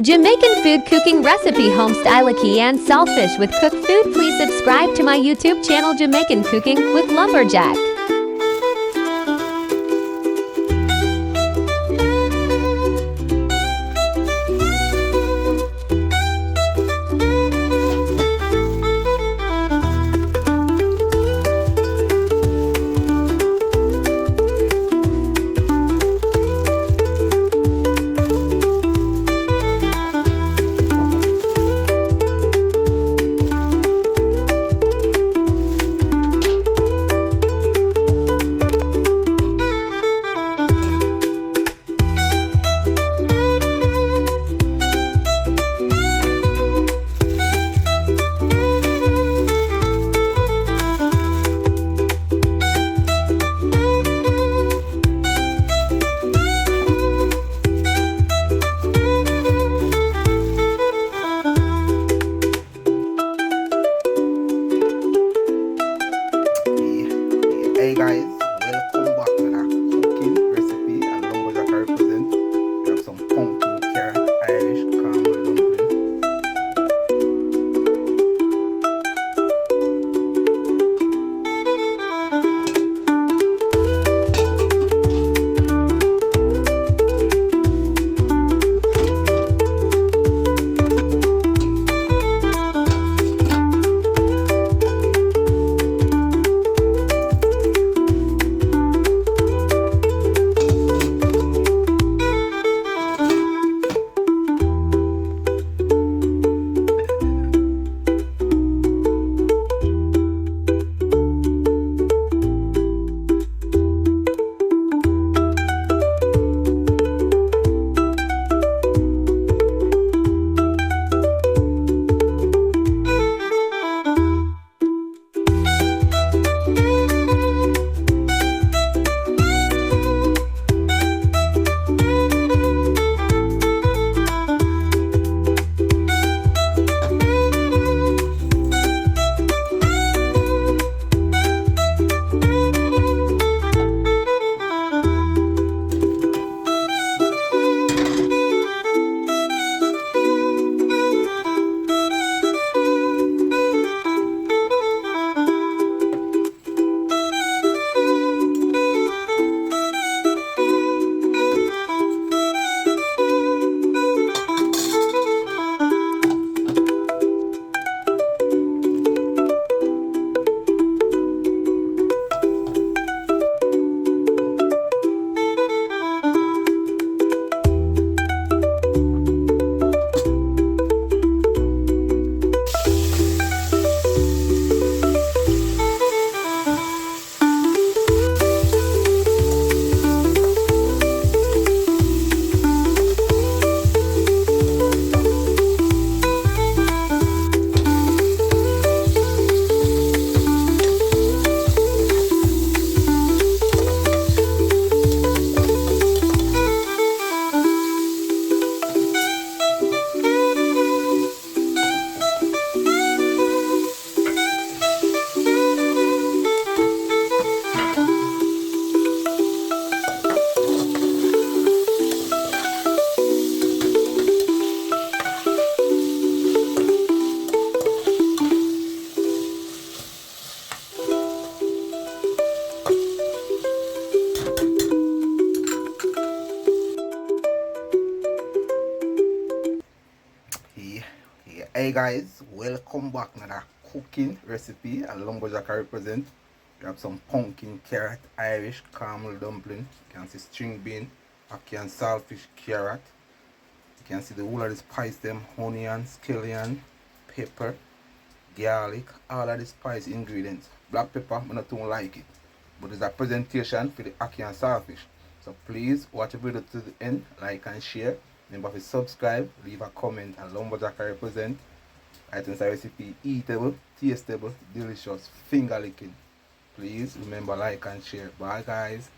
Jamaican food cooking recipe homestyle Ackee and Saltfish with cooked food. Please subscribe to my YouTube channel Jamaican Cooking with Lumberjack. Hey guys, welcome back to the cooking recipe and lumberjack I represent. We have some pumpkin, carrot, Irish, caramel dumpling. Hey guys, welcome back to the cooking recipe and lumberjack I represent. We have some pumpkin, carrot, Irish, caramel dumpling. You can see string bean, ackee and saltfish, carrot. You can see the whole of the spice them, onion, scallion, pepper, garlic, all of the spice ingredients. Black pepper, I don't like it. But it's a presentation for the ackee and saltfish. So please watch the video to the end, like and share. Remember to subscribe, leave a comment, and lumberjack I represent. Items recipe eatable, tasteable, delicious, finger licking. Please remember like and share. Bye guys.